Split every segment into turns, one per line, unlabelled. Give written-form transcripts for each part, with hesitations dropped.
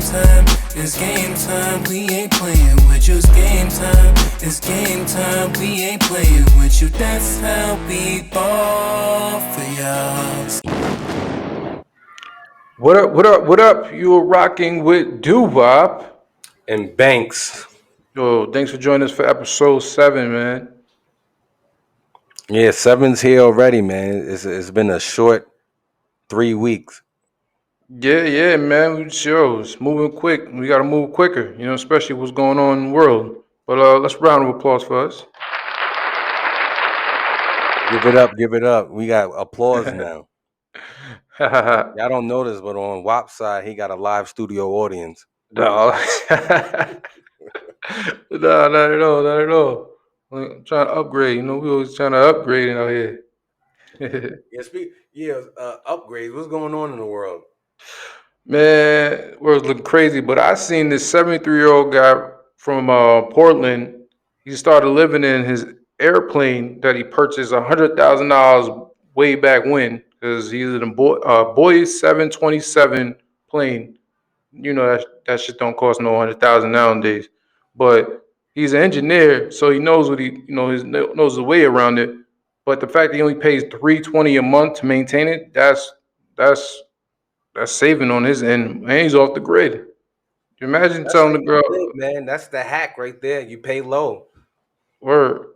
time, it's game time, we ain't playing with you. It's game time, it's game time, we ain't playing with you. That's how we ball for y'all.
What up, what up, what up? You're rocking with Doo-Wop.
And Banks.
Yo, thanks for joining us for episode 7, man.
Yeah, 7's here already, man. It's been a short 3 weeks.
Yeah, man. It's moving quick. We gotta move quicker, especially what's going on in the world. But let's round of applause for us.
Give it up. We got applause now.
no,
Y'all don't notice, but on WAP's side, he got a live studio audience.
no, not at all, not at all. I'm trying to upgrade. We always trying to upgrade out here.
Upgrades. What's going on in the world?
Man, world's looking crazy. But I seen this 73-year-old guy from Portland. He started living in his airplane that he purchased $100,000 way back when, because he's in a Boeing 727 plane. That shit don't cost no 100,000 nowadays. But he's an engineer, so he knows what he knows the way around it. But the fact that he only pays $320 a month to maintain it, that's saving on his end, and he's off the grid. Imagine
That's
telling
how
the
you
girl,
live, man. That's the hack right there. You pay low.
or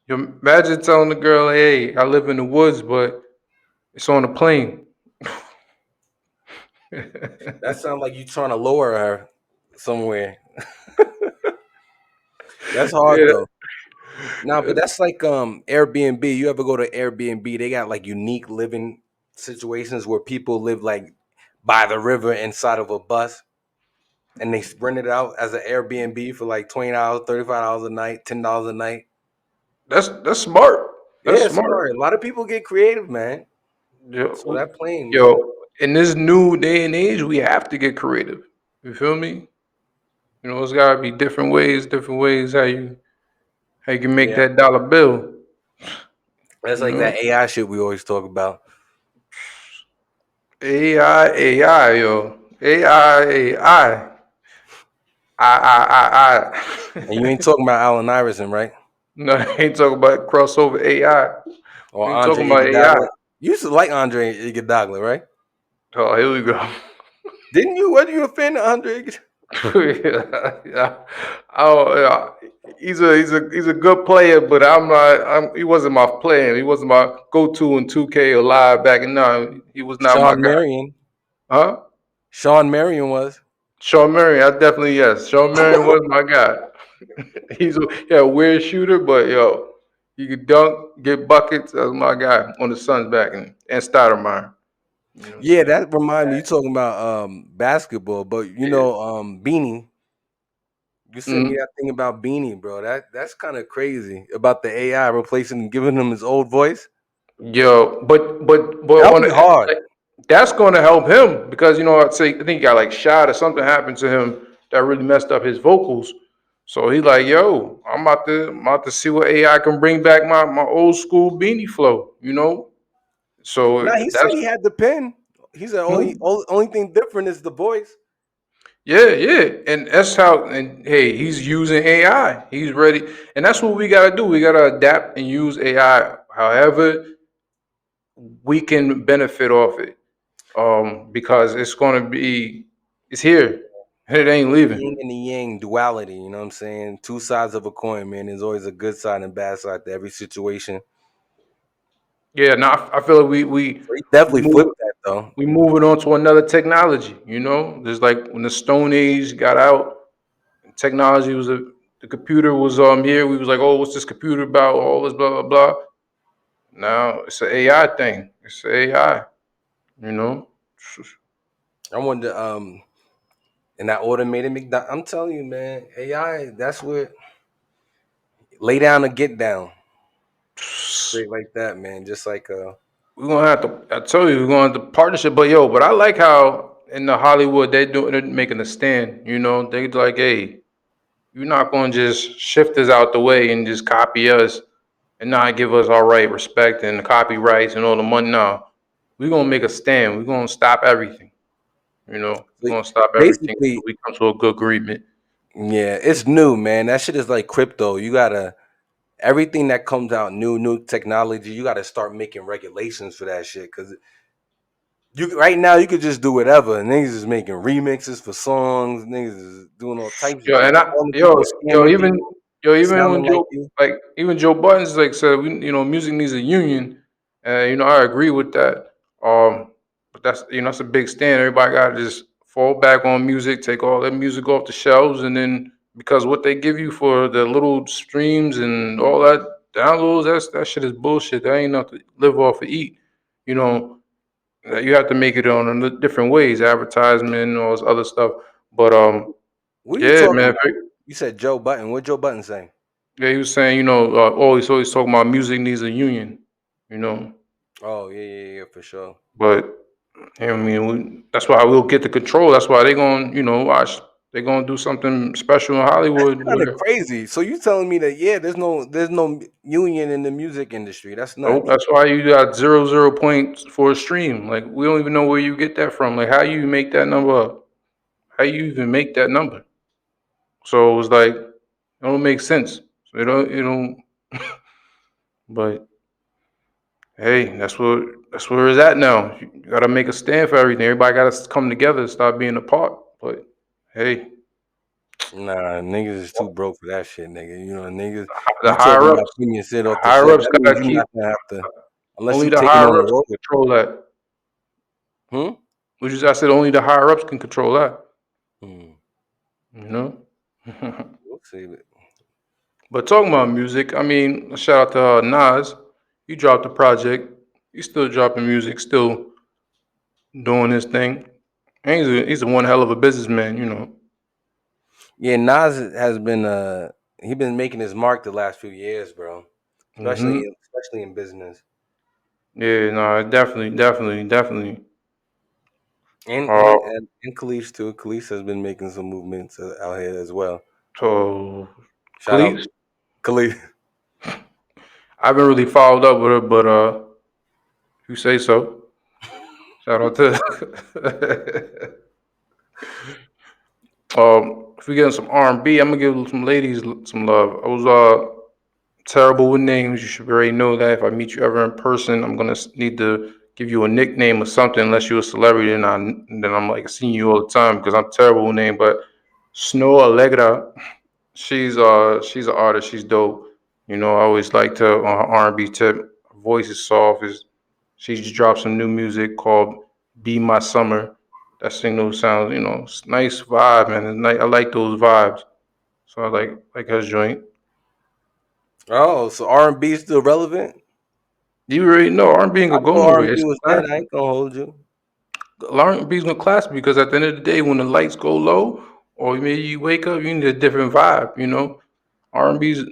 imagine telling the girl, "Hey, I live in the woods, but it's on a plane."
That sounds like you trying to lower her somewhere. That's hard
Yeah,
though. Nah, but that's like Airbnb. You ever go to Airbnb? They got like unique living situations where people live like by the river inside of a bus, and they rent it out as an Airbnb for like $20, $35 a night, $10 a night.
that's smart. That's
Yeah, it's
smart.
smart. A lot of people get creative, man. So
Yo,
that plane, man.
yo, in this new day and age, we have to get creative. You feel me? It's gotta be different ways how you can make
Yeah,
that dollar bill.
that's
You
like
know,
that AI shit we always talk about.
AI, yo, AI.
And you ain't
I.
talking about Allen Iverson, right?
No, I ain't talking about crossover AI.
Or
I ain't
Andre
talking about AI.
Iguodala. You used to like Andre Iguodala, right?
Oh, here we go.
Didn't you? What are you a fan of Andre?
yeah. Oh, yeah. He's a good player, but he wasn't my player. He wasn't my go-to in 2K or live back in now. He was not my
Sean
guy.
Marion.
Huh?
Sean Marion was.
Sean Marion, I definitely yes. Sean Marion was my guy. He a weird shooter, but yo, he could dunk, get buckets. That's my guy on the Suns back and Stoudemire. You know what I'm
Yeah,
saying?
that remind me. You talking about basketball, but
Yeah.
Beanie. You sent me
Mhm.
that thing about Beanie, bro. That's kind of crazy about the AI replacing, giving him his old voice.
Yo, but
That'll
on
be hard.
like, that's going to help him because I think he got like shot or something happened to him that really messed up his vocals. So he's like, "Yo, I'm about to see what AI can bring back my old school Beanie flow." So
Now he said
that's
he had the pen. He said only thing different is the voice.
yeah, and that's how. And hey, he's using AI. He's ready, and that's what we gotta do. We gotta adapt and use AI however we can benefit off it. Because it's here. It ain't
The
leaving.
yin and the yang duality. You know what I'm saying? Two sides of a coin, man. There's always a good side and bad side to every situation.
Yeah, now I feel like
So he
we
definitely
move
flipped that though.
we moving on to another technology. Just like when the Stone Age got out, technology the computer was here. We was like, oh, what's this computer about? All this blah blah blah. Now it's an AI thing. It's AI. You know.
I wonder, and that automated McDonald. I'm telling you, man, AI. That's what lay down or get down, straight like that, man. Just like
We're gonna have to. I tell you, we're gonna have to partnership. But I like how in the Hollywood they're making a stand. They like, hey, you're not gonna just shift us out the way and just copy us and not give us our right respect and the copyrights and all the money. No, we're gonna make a stand. We're gonna stop everything. You know, we're
Like,
gonna stop everything
basically,
until we come to a good agreement.
yeah, it's new, man. That shit is like crypto. You gotta everything that comes out new technology. You gotta start making regulations for that shit because you right now you could just do whatever. Niggas is making remixes for songs. Niggas is doing all types of
Yo,
shit.
and
Calling people, scamming people,
even when
sounding like
Joe,
you.
like even Joe Buttons like said, music needs a union, and I agree with that. But that's that's a big stand. Everybody got to just fall back on music, take all that music off the shelves, and then because what they give you for the little streams and all that downloads, that shit is bullshit. That ain't enough to live off or eat. You know, you have to make it on different ways, advertisement, and all this other stuff. But
What are you
yeah,
talking
man.
about? You said Joe Button. What Joe Button saying?
Yeah, he was saying, always talking about music needs a union, you know.
Oh yeah, for sure.
But I mean, that's why we'll get the control. That's why they going, watch. They're gonna do something special in Hollywood
Kind of
where,
crazy. So you telling me that there's no union in the music industry? That's
nope.
nuts.
That's why you got 0 points for a stream. Like we don't even know where you get that from. Like how you make that number up? How you even make that number? So it was like it don't make sense. So it don't. But hey, that's where it's at now. You gotta make a stand for everything. Everybody gotta come together and stop being apart. But hey,
Nah, niggas is too broke for that shit, nigga. You know, niggas.
the
You talking
higher
about
ups,
putting your shit off the
higher
shelf?
ups
That means
gotta
you're
keep.
not gonna have to, unless
Only
you
the
taking
higher
on the
ups
road.
can control that.
Hmm.
I said only the higher ups can control that.
Hmm.
You know.
We'll see.
But talking about music, I mean, shout out to Nas. He dropped the project. He's still dropping music, still doing his thing. And he's a one hell of a businessman.
Yeah, Nas has been he been making his mark the last few years, bro.
Hmm.
Especially in business.
Yeah, no, definitely.
And
Uh,
and and, and Khalees too. Khalees has been making some movements out here as well.
so
Shout out
Khalees,
Khalees.
I haven't really followed up with her, but you say so. Shout out to. If we get some R&B, I'm gonna give some ladies some love. I was terrible with names. You should already know that. If I meet you ever in person, I'm gonna need to give you a nickname or something. Unless you're a celebrity, and then I'm like seeing you all the time because I'm terrible with name. But Snow Allegra, she's an artist. She's dope. I always liked her on her R&B tip. Her voice is soft. She just dropped some new music called "Be My Summer." That single sounds, it's nice vibe, man. It's nice. I like those vibes. So I like her joint.
Oh, so R&B is still relevant?
You already know R&B ain't
I
gonna go
thought
nowhere.
R&B
It's
was dead. I
classic.
ain't gonna hold you.
R&B is gonna classic because at the end of the day, when the lights go low, or maybe you wake up, you need a different vibe. R&B's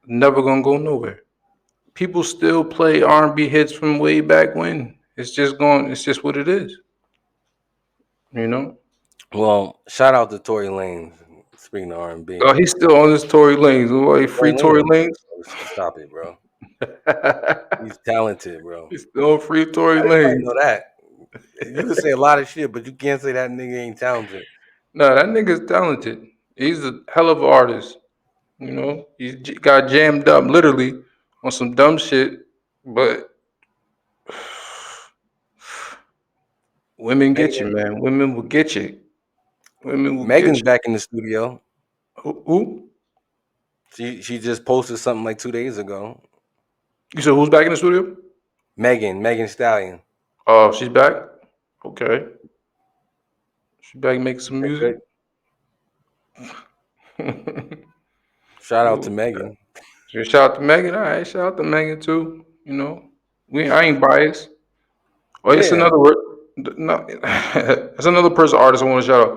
never gonna go nowhere. People still play R&B hits from way back when. It's just going. It's just what it is. You know.
Well, shout out to Tory Lanez. Speaking of R&B,
He's still on this Tory Lanez. Boy, free
Tory Lanez,
Tory Lanez.
stop it, bro. He's talented, bro.
He's still on free Tory
Everybody
Lanez.
know that. You can say a lot of shit, but you can't say that nigga ain't talented.
No, that nigga's talented. He's a hell of an artist. Got jammed up literally on some dumb shit, but women get you,
Megan,
man. Women will get you. Women will get
Megan's
you.
back in the studio.
Who?
She just posted something like 2 days ago.
You said who's back in the studio?
Megan Stallion.
Oh, she's back. Okay, she's back making some
Okay,
music.
good. Shout out to
Cool.
Megan.
Shout out to Megan. All right, shout out to Megan too. I ain't biased. Oh, it's
Yeah.
another word. No, it's another person artist I want to shout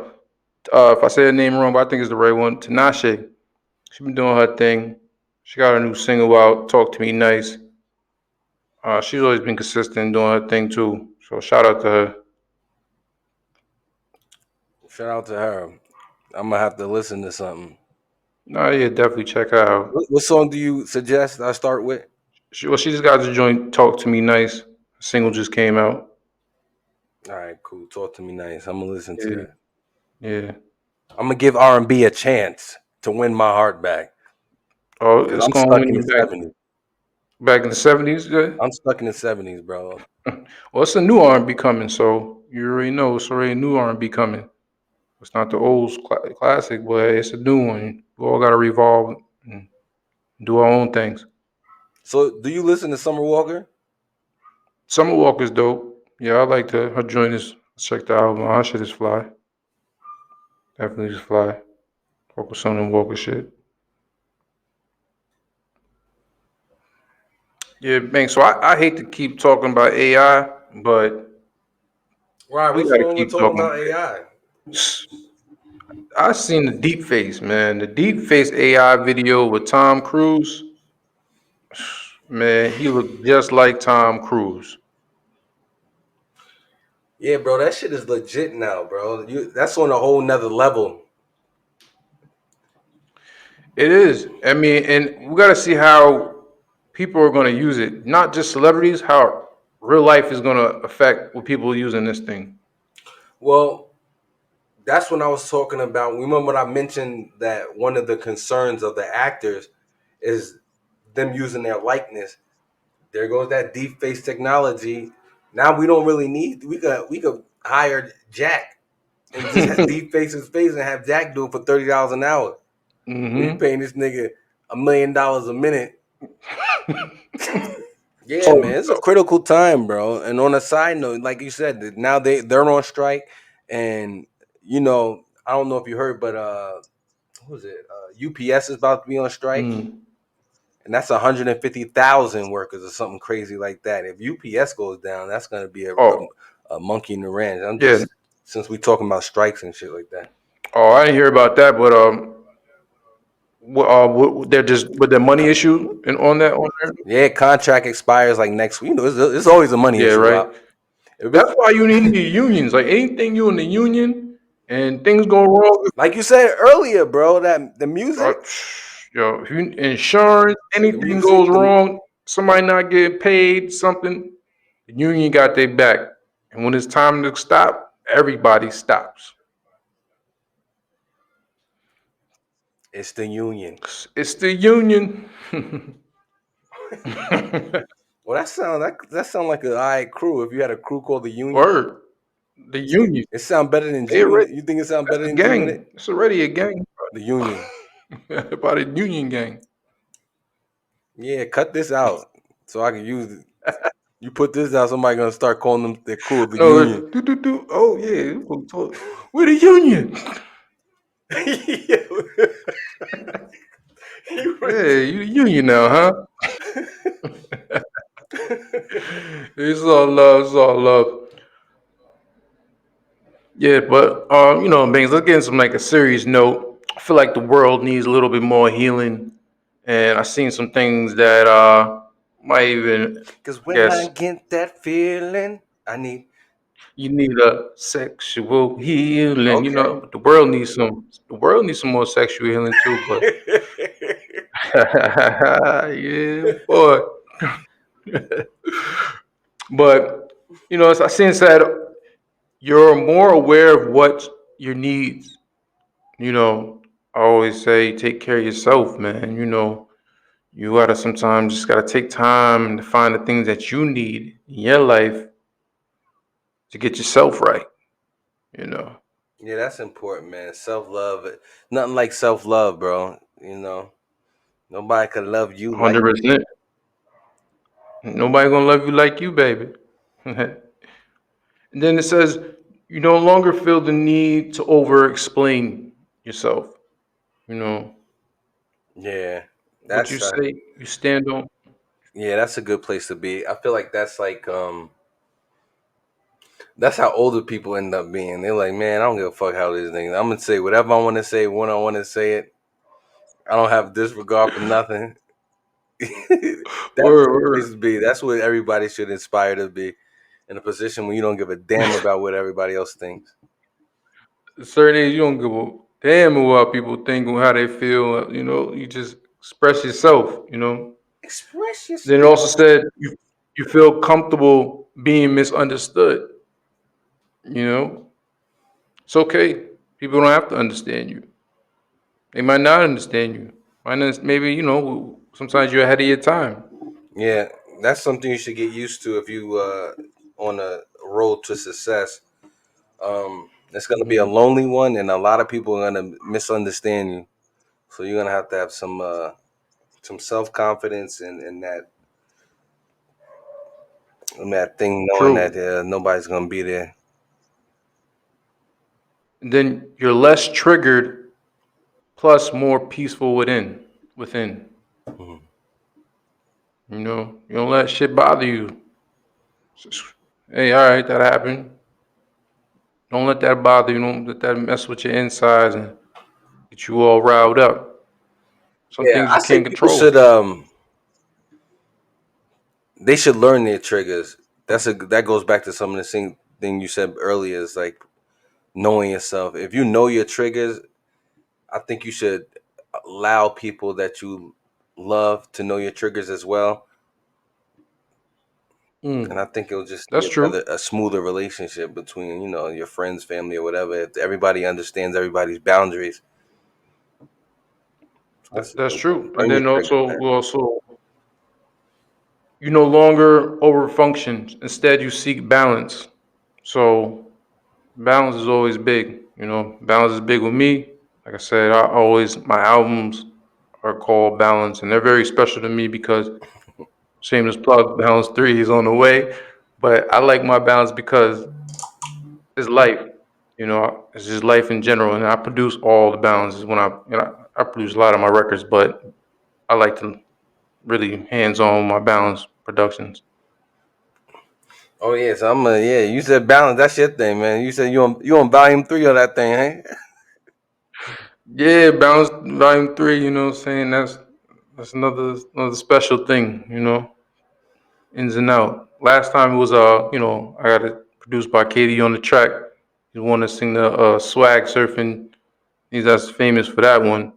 out. If I say her name wrong, but I think it's the right one. Tinashe. She been doing her thing. She got a new single out. Talk to me nice. She's always been consistent doing her thing too. So shout out to her.
Shout out to her. I'm gonna have to listen to something.
Nah, yeah, definitely check her out.
What song do you suggest I start with?
She just got to join Talk to Me Nice. Single just came out.
All right, cool. Talk to me nice. I'm gonna listen to
Yeah,
that.
yeah.
I'm gonna give R&B a chance to win my heart back
Oh,
because
it's
I'm
gonna
stuck
win
in
you
the
back
'70s.
back in the '70s. Yeah.
I'm stuck in the '70s, bro.
Well, it's a new R&B coming, so you already know it's already a new R&B coming. It's not the old classic, but it's a new one. We all got to revolve and do our own things.
So, do you listen to Summer Walker?
Summer Walker's dope. Yeah, I like her joint is check the album. Her shit is fly. Definitely is fly. Focus on the Walker shit. Yeah, man. So I hate to keep talking about AI, but
Right.
we
What's
gotta
wrong with
keep
talking
talking.
about AI?
I seen the deep face, man. The deep face AI video with Tom Cruise. Man, he looked just like Tom Cruise.
Yeah, bro, that shit is legit now, bro. That's on a whole nother level.
It is. I mean, and we gotta see how people are gonna use it. Not just celebrities, how real life is gonna affect with people using this thing.
Well, that's when I was talking about. Remember when I mentioned that one of the concerns of the actors is them using their likeness. There goes that deep face technology. Now we don't really need. We could hire Jack and just have deep face his face and have Jack do it for $30 an hour. We
Hmm.
paying this nigga $1 million a minute. Yeah,
Oh,
man, it's a critical time, bro. And on a side note, like you said, now they're on strike, and I don't know if you heard, but who is it? UPS is about to be on strike,
mm,
and that's 150,000 workers or something crazy like that. If UPS goes down, that's gonna be
oh,
a monkey in the ranch. I'm
yeah.
just since we talking about strikes and shit like that.
Oh, I didn't hear about that, but they're just with the money issue and on that on there.
Yeah, contract expires like next week. It's always a money
Yeah,
issue.
right.
If
That's
it's
why you need the unions. Like anything you in the union and things go wrong,
like you said earlier, bro, that the
uh,
music,
yo, if you insurance,
the
anything
music,
goes wrong, somebody not getting paid, something, the union got their back. And when it's time to stop, everybody stops.
it's the union.
It's the union.
Well, that sound like an I crew. If you had a crew called the Union,
Word. The union.
it sound better than G
They already
Unit. You think it sound
that's
better
a
than G Unit?
gang. It's already a gang.
The Union.
About a union gang.
Yeah, cut this out so I can use it. You put this out, somebody gonna start calling them their crew the
No,
Union.
oh yeah, we're the union.
You
Yeah,
really-
you the union now, huh? It's all love. It's all love. Yeah, but Bangs, let's get into some like a serious note. I feel like the world needs a little bit more healing, and I've seen some things that might even,
Cause
I
when I
guess,
get that feeling, I need.
you need a sexual healing.
Okay.
The world needs some. The world needs some more sexual healing too. But yeah, boy. But as I since that you're more aware of what your needs. I always say take care of yourself, man. You gotta sometimes just gotta take time to find the things that you need in your life to get yourself right. You know,
Yeah, that's important, man. Self love. Nothing like self love, bro. Nobody could love you like.
100%. Nobody gonna love you like you, baby. And then it says you no longer feel the need to over explain yourself. You know,
Yeah,
what you
that's
say, you stand on.
yeah, that's a good place to be. I feel like that's like that's how older people end up being. They're like, man, I don't give a fuck how this thing. I'm gonna say whatever I want to say when I want to say it. I don't have disregard for nothing. That's a
Word,
good
word.
place to be. That's what everybody should aspire to be in a position where you don't give a damn about what everybody else thinks.
Certain days you don't give a damn about people think or how they feel. You just express yourself.
Express
Then it
yourself.
also said you feel comfortable being misunderstood. You know, it's okay. People don't have to understand you. They might not understand you. Maybe sometimes you're ahead of your time.
Yeah, that's something you should get used to if you on a road to success. It's gonna be a
Hmm.
lonely one, and a lot of people are gonna misunderstand you. So you're gonna have to have some self confidence and that thing, knowing that
True.
nobody's gonna be there.
And then you're less triggered, plus more peaceful within. Within,
Mhm.
you don't let shit bother you. Just, hey, all right, that happened. Don't let that bother you. Don't let that mess with your insides and get you all riled up. Some
Yeah,
things
I
you
say
can't
people
control.
should they should learn their triggers. That goes back to some of the same thing you said earlier. Is like knowing yourself. If you know your triggers, I think you should allow people that you love to know your triggers as well. And
Mm,
I think it'll just be
that's true.
a smoother relationship between your friends, family, or whatever. If everybody understands everybody's boundaries, so that's
That's true. And
learn your
then
triggers,
also,
man.
you no longer overfunction. Instead, you seek balance. So balance is always big. Balance is big with me. Like I said, my albums are called Balance, and they're very special to me because shameless plug, Balance 3 is on the way. But I like my balance because it's life. It's just life in general, and I produce all the balances when I produce a lot of my records, but I like to really hands on my balance productions.
Oh yeah, so yeah. You said balance. That's your thing, man. You said you on volume 3 of that thing, eh?
Yeah, Balance Volume 3, you know what I'm saying? That's another special thing, ins and out. Last time it was I got it produced by Katie on the track. You want to sing the swag surfing. That's famous for that one.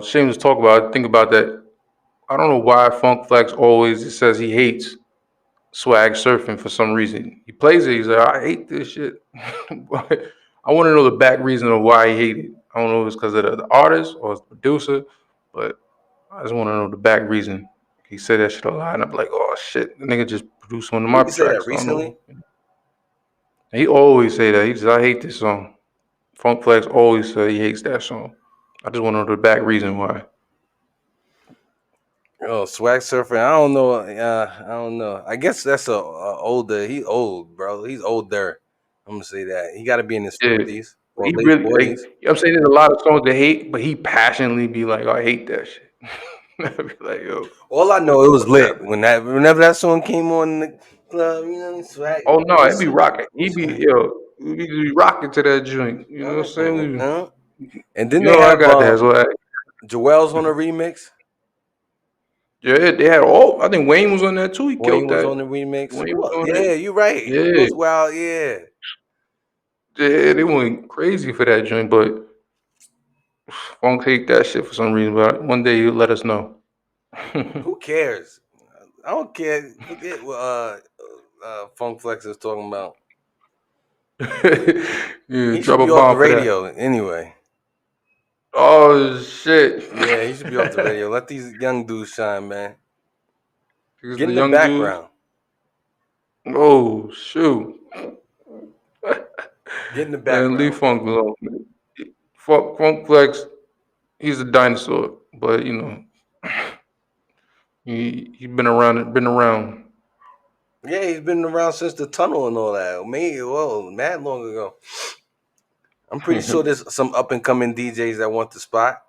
Shame to talk about it. Think about that. I don't know why Funk Flex always says he hates swag surfing for some reason. He plays it. He's like, I hate this shit. But I want to know the back reason of why he hated it. I don't know if it's because of the artist or the producer, but I just want to know the back reason. He said that shit a lot, and I'm like, oh shit, the nigga just produced one of
Did
my
you say that
tracks. I don't
recently?
know. He always say that. He says, I hate this song. Funk Flex always say he hates that song. I just want to know the back reason why.
Oh, swag surfer. I don't know. I don't know. I guess that's a older. He old, bro. He's older. I'm gonna say that. He got to be in his
Yeah.
50s or
He
late
really, like,
40s.
I'm saying there's a lot of songs they hate, but he passionately be like, I hate that shit. I'd be like, yo,
All I know, it was
what's
lit
happening?
whenever that song came on in the club. Swag.
Oh no, he'd be
Listen,
rocking.
swag.
He'd be rocking to that joint. You know what I'm saying?
Uh. And then
You
they
know I
have
got that. So
Joel's on a remix.
yeah, they had all. I think Wayne was on that too. He
Wayne
killed
was
that.
on the remix.
Wayne
Who
was
else?
on
Yeah,
that.
you're right. Who
Yeah,
else? Wow, yeah.
yeah, they went crazy for that joint. But Funk hate that shit for some reason. But one day he'll let us know.
Who cares? I don't care. Forget what Funk Flex is talking about.
Yeah,
He should
drop a
be off the
bomb for that.
radio anyway.
Oh shit!
Yeah, he should be off the radio. Let these young dudes shine, man.
Because
Get
the
in the
young dudes.
background.
Oh shoot!
Get in the
Man, leave
background, bro.
Funk alone. Man. Funk Flex, he's a dinosaur, but he been around. Been around.
Yeah, he's been around since the tunnel and all that. Maybe mad long ago. I'm pretty sure there's some up and coming DJs that want the spot.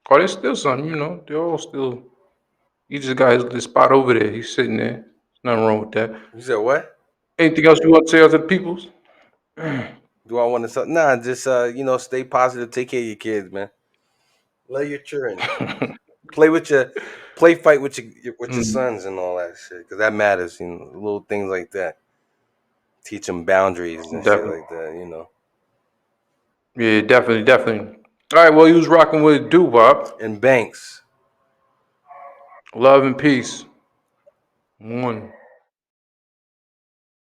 Oh, there's still some. They're all still. He just got his spot over there. He's sitting there. There's nothing wrong with that.
You said what?
Anything else you want to say to the peoples?
Do I want to? Nah, just stay positive. Take care of your kids, man. Love your children. Play with your fight with your
Mm,
sons and all that shit because that matters. Little things like that. Teach them boundaries and shit
definitely.
like that.
Yeah, definitely, definitely. All right. Well, he was rocking with Doo Wop.
And Banks.
Love and peace. One.